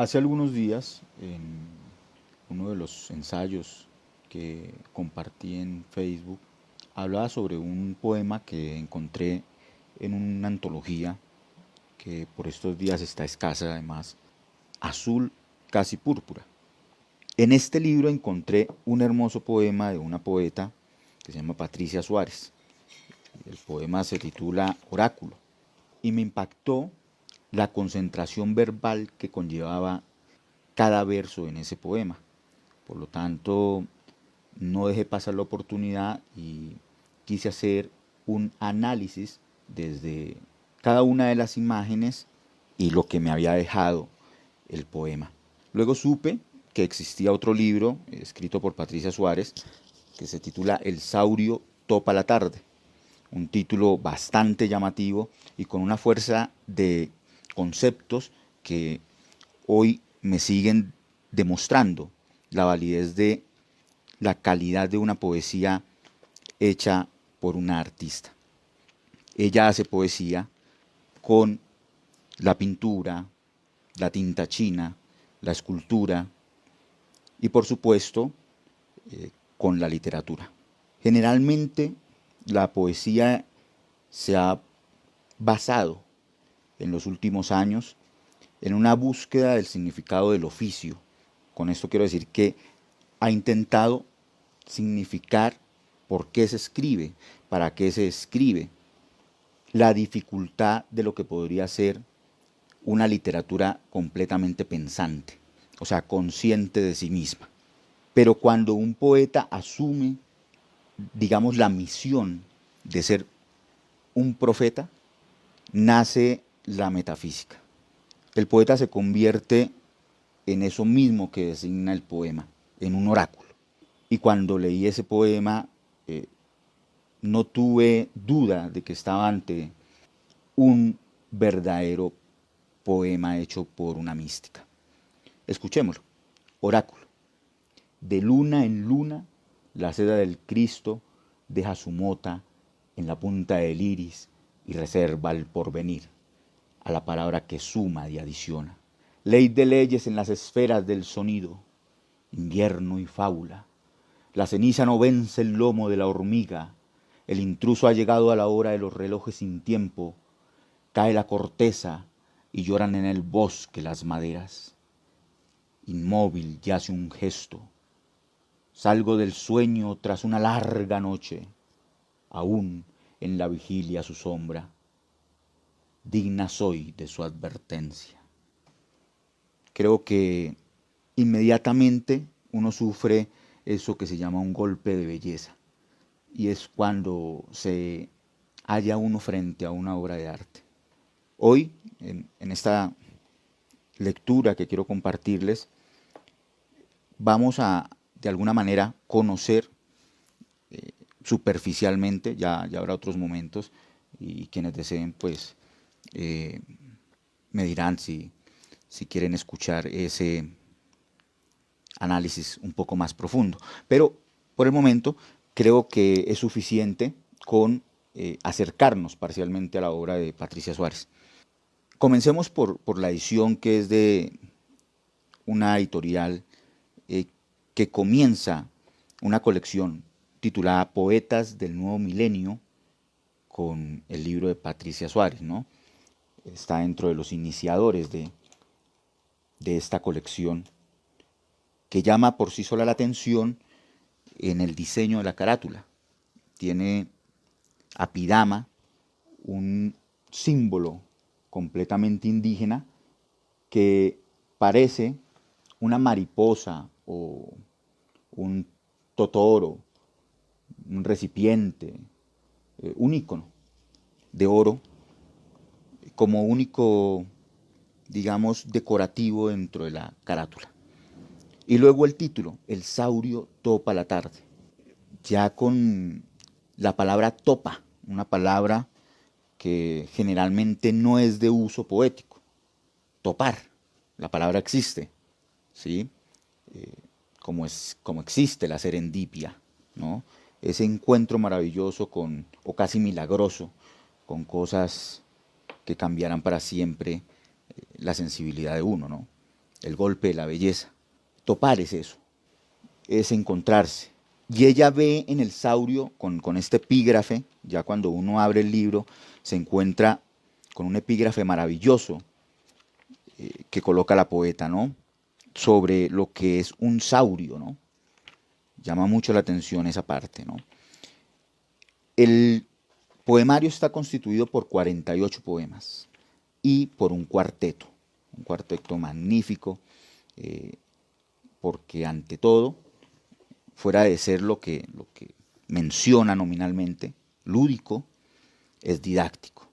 Hace algunos días, en uno de los ensayos que compartí en Facebook, hablaba sobre un poema que encontré en una antología que por estos días está escasa además, Azul casi púrpura. En este libro encontré un hermoso poema de una poeta que se llama Patricia Suárez. El poema se titula Oráculo y me impactó la concentración verbal que conllevaba cada verso en ese poema. Por lo tanto, no dejé pasar la oportunidad y quise hacer un análisis desde cada una de las imágenes y lo que me había dejado el poema. Luego supe que existía otro libro escrito por Patricia Suárez que se titula El saurio topa la tarde, un título bastante llamativo y con una fuerza de conceptos que hoy me siguen demostrando la validez de la calidad de una poesía hecha por una artista. Ella hace poesía con la pintura, la tinta china, la escultura y por supuesto con la literatura. Generalmente la poesía se ha basado en los últimos años en una búsqueda del significado del oficio. Con esto quiero decir que ha intentado significar por qué se escribe, para qué se escribe, la dificultad de lo que podría ser una literatura completamente pensante, o sea, consciente de sí misma. Pero cuando un poeta asume, digamos, la misión de ser un profeta, nace la metafísica. El poeta se convierte en eso mismo que designa el poema, en un oráculo. Y cuando leí ese poema, no tuve duda de que estaba ante un verdadero poema hecho por una mística. Escuchémoslo. Oráculo. De luna en luna, la seda del Cristo deja su mota en la punta del iris y reserva el porvenir a la palabra que suma y adiciona. Ley de leyes en las esferas del sonido, invierno y fábula. La ceniza no vence el lomo de la hormiga, el intruso ha llegado a la hora de los relojes sin tiempo, cae la corteza y lloran en el bosque las maderas. Inmóvil yace un gesto. Salgo del sueño tras una larga noche, aún en la vigilia su sombra. Digna soy de su advertencia. Creo que inmediatamente uno sufre eso que se llama un golpe de belleza. Y es cuando se halla uno frente a una obra de arte. Hoy, en esta lectura que quiero compartirles, vamos a, de alguna manera, conocer superficialmente, ya habrá otros momentos, y quienes deseen, pues, me dirán si quieren escuchar ese análisis un poco más profundo. Pero, por el momento, creo que es suficiente con acercarnos parcialmente a la obra de Patricia Suárez. Comencemos por la edición que es de una editorial que comienza una colección titulada Poetas del Nuevo Milenio con el libro de Patricia Suárez, ¿no? Está dentro de los iniciadores de esta colección que llama por sí sola la atención en el diseño de la carátula. Tiene a Pidama, un símbolo completamente indígena que parece una mariposa o un totoro, un recipiente, un ícono de oro como único, digamos, decorativo dentro de la carátula. Y luego el título, El saurio topa la tarde, ya con la palabra topa, una palabra que generalmente no es de uso poético. Topar, la palabra existe, ¿sí? Como existe la serendipia, ¿no? Ese encuentro maravilloso o casi milagroso, con cosas que cambiarán para siempre la sensibilidad de uno, ¿no? el golpe de la belleza. Topar es eso, es encontrarse. Y ella ve en el saurio, con este epígrafe, ya cuando uno abre el libro, se encuentra con un epígrafe maravilloso que coloca la poeta, ¿no? Sobre lo que es un saurio, ¿no? Llama mucho la atención esa parte, ¿no? El poemario está constituido por 48 poemas y por un cuarteto magnífico, eh, porque ante todo, fuera de ser lo que menciona nominalmente, lúdico, es didáctico.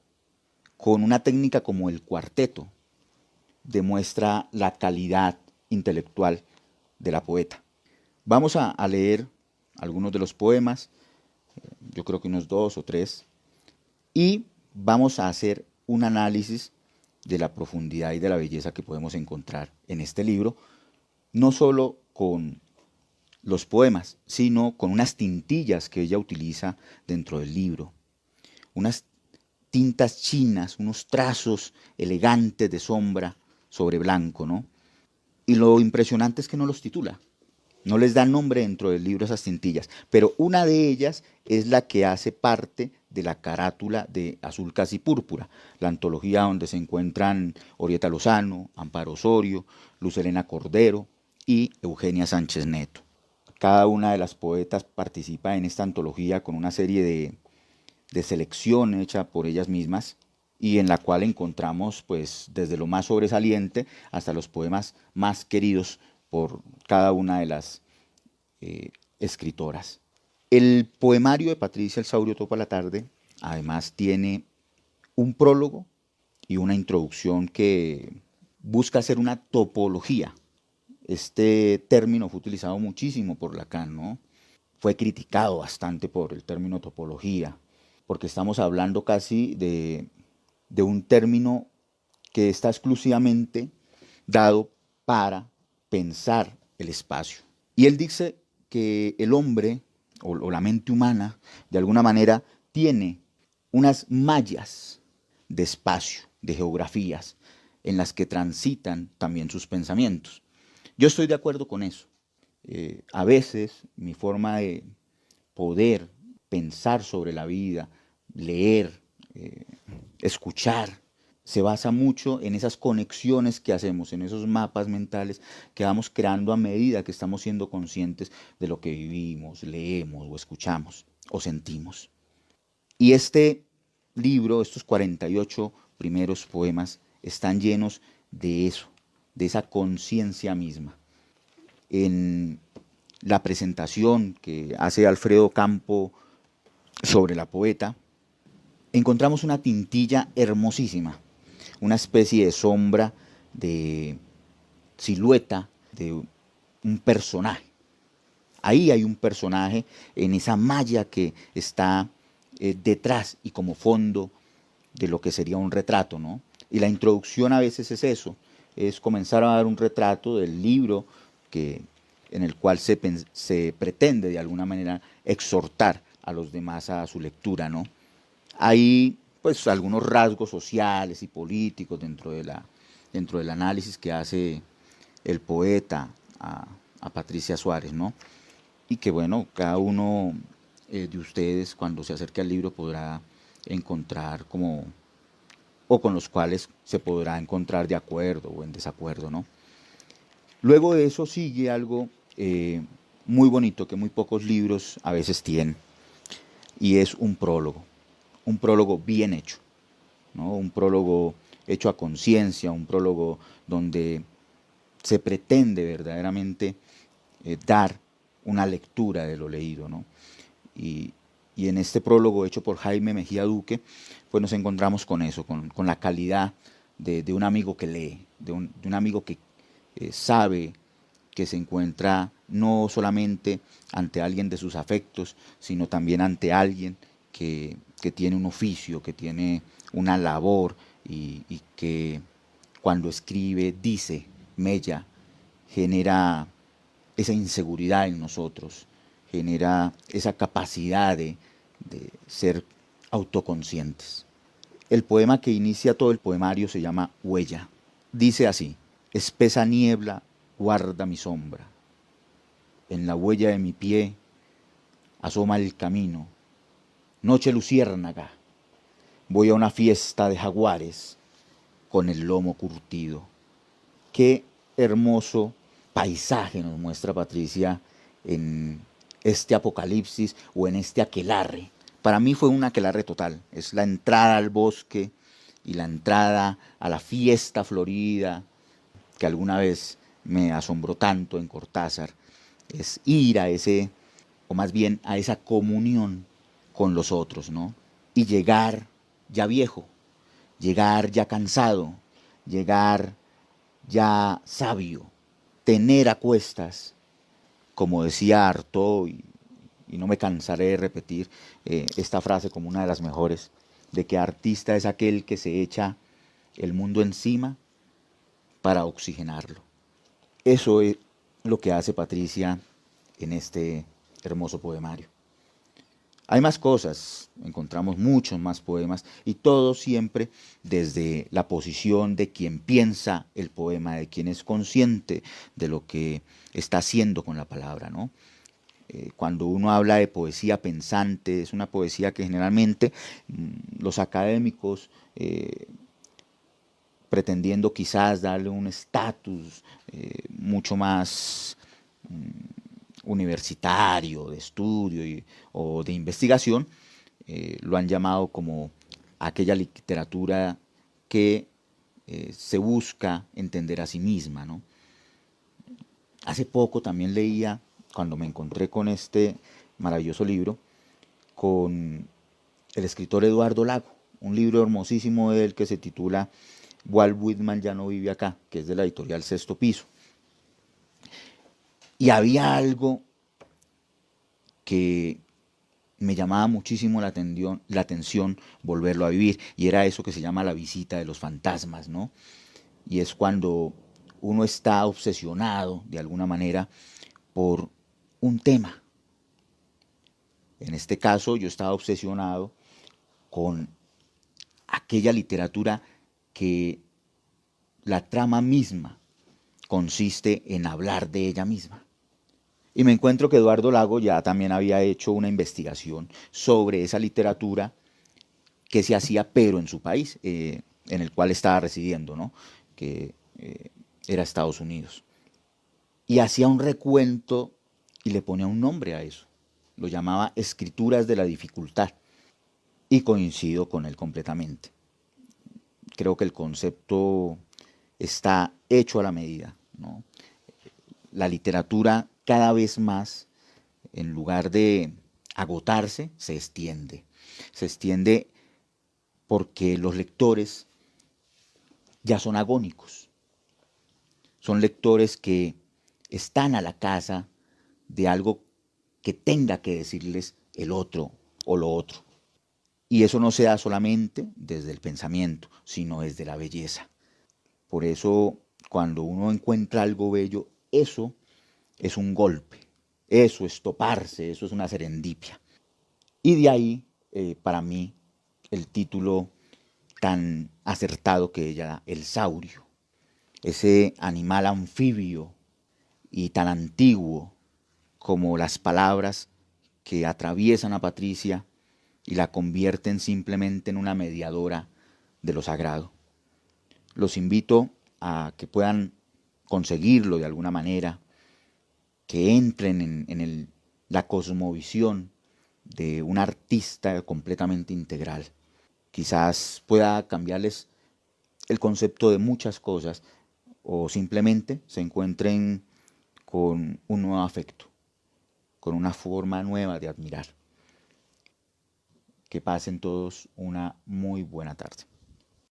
Con una técnica como el cuarteto, demuestra la calidad intelectual de la poeta. Vamos a leer algunos de los poemas, yo creo que unos 2 o 3, y vamos a hacer un análisis de la profundidad y de la belleza que podemos encontrar en este libro, no solo con los poemas, sino con unas tintillas que ella utiliza dentro del libro, unas tintas chinas, unos trazos elegantes de sombra sobre blanco, ¿no? Y lo impresionante es que no los titula, no les da nombre dentro del libro esas cintillas, pero una de ellas es la que hace parte de la carátula de Azul Casi Púrpura, la antología donde se encuentran Orieta Lozano, Amparo Osorio, Luz Helena Cordero y Eugenia Sánchez Neto. Cada una de las poetas participa en esta antología con una serie de selección hecha por ellas mismas y en la cual encontramos pues desde lo más sobresaliente hasta los poemas más queridos por cada una de las escritoras. El poemario de Patricia El Saurio Topa la Tarde además tiene un prólogo y una introducción que busca hacer una topología. Este término fue utilizado muchísimo por Lacan, ¿no? Fue criticado bastante por el término topología, porque estamos hablando casi de un término que está exclusivamente dado para pensar el espacio. Y él dice que el hombre o la mente humana, de alguna manera, tiene unas mallas de espacio, de geografías, en las que transitan también sus pensamientos. Yo estoy de acuerdo con eso. A veces mi forma de poder pensar sobre la vida, leer, escuchar, se basa mucho en esas conexiones que hacemos, en esos mapas mentales que vamos creando a medida que estamos siendo conscientes de lo que vivimos, leemos o escuchamos o sentimos. Y este libro, estos 48 primeros poemas, están llenos de eso, de esa conciencia misma. En la presentación que hace Alfredo Campo sobre la poeta, encontramos una tintilla hermosísima, una especie de sombra, de silueta de un personaje. Ahí hay un personaje en esa malla que está detrás y como fondo de lo que sería un retrato, ¿no? Y la introducción a veces es eso, es comenzar a dar un retrato del libro en el cual se pretende de alguna manera exhortar a los demás a su lectura, ¿no? Hay pues algunos rasgos sociales y políticos dentro del análisis que hace el poeta a Patricia Suárez, ¿no? Y que bueno, cada uno de ustedes cuando se acerque al libro podrá encontrar como, o con los cuales se podrá encontrar de acuerdo o en desacuerdo, ¿no? Luego de eso sigue algo muy bonito que muy pocos libros a veces tienen, y es un prólogo bien hecho, ¿no? Un prólogo hecho a conciencia, un prólogo donde se pretende verdaderamente dar una lectura de lo leído, ¿no? Y en este prólogo hecho por Jaime Mejía Duque, pues nos encontramos con eso, con la calidad de un amigo que lee, de un amigo que sabe que se encuentra no solamente ante alguien de sus afectos, sino también ante alguien que tiene un oficio, que tiene una labor y que cuando escribe, dice, mella, genera esa inseguridad en nosotros, genera esa capacidad de ser autoconscientes. El poema que inicia todo el poemario se llama Huella. Dice así: espesa niebla guarda mi sombra. En la huella de mi pie asoma el camino. Noche luciérnaga, voy a una fiesta de jaguares con el lomo curtido. Qué hermoso paisaje nos muestra Patricia en este apocalipsis o en este aquelarre. Para mí fue un aquelarre total. Es la entrada al bosque y la entrada a la fiesta florida que alguna vez me asombró tanto en Cortázar. Es ir a ese, o más bien a esa comunión con los otros, ¿no? Y llegar ya viejo, llegar ya cansado, llegar ya sabio, tener a cuestas, como decía Artaud, y no me cansaré de repetir esta frase como una de las mejores, de que artista es aquel que se echa el mundo encima para oxigenarlo. Eso es lo que hace Patricia en este hermoso poemario. Hay más cosas, encontramos muchos más poemas y todo siempre desde la posición de quien piensa el poema, de quien es consciente de lo que está haciendo con la palabra, ¿no? Cuando uno habla de poesía pensante, es una poesía que generalmente los académicos, pretendiendo quizás darle un estatus mucho más universitario, de estudio o de investigación, lo han llamado como aquella literatura que se busca entender a sí misma, ¿no? Hace poco también leía, cuando me encontré con este maravilloso libro, con el escritor Eduardo Lago, un libro hermosísimo de él que se titula Walt Whitman ya no vive acá, que es de la editorial Sexto Piso. Y había algo que me llamaba muchísimo la atención volverlo a vivir, y era eso que se llama la visita de los fantasmas, ¿no? Y es cuando uno está obsesionado, de alguna manera, por un tema. En este caso, yo estaba obsesionado con aquella literatura que la trama misma consiste en hablar de ella misma. Y me encuentro que Eduardo Lago ya también había hecho una investigación sobre esa literatura que se hacía, pero en su país, en el cual estaba residiendo, ¿no? Que era Estados Unidos. Y hacía un recuento y le ponía un nombre a eso. Lo llamaba Escrituras de la Dificultad. Y coincido con él completamente. Creo que el concepto está hecho a la medida, ¿no? La literatura cada vez más, en lugar de agotarse, se extiende. Se extiende porque los lectores ya son agónicos. Son lectores que están a la caza de algo que tenga que decirles el otro o lo otro. Y eso no se da solamente desde el pensamiento, sino desde la belleza. Por eso, cuando uno encuentra algo bello, eso es un golpe, eso es toparse, eso es una serendipia. Y de ahí, para mí, el título tan acertado que ella da, el saurio, ese animal anfibio y tan antiguo como las palabras que atraviesan a Patricia y la convierten simplemente en una mediadora de lo sagrado. Los invito a que puedan conseguirlo de alguna manera, que entren en la cosmovisión de un artista completamente integral. Quizás pueda cambiarles el concepto de muchas cosas o simplemente se encuentren con un nuevo afecto, con una forma nueva de admirar. Que pasen todos una muy buena tarde.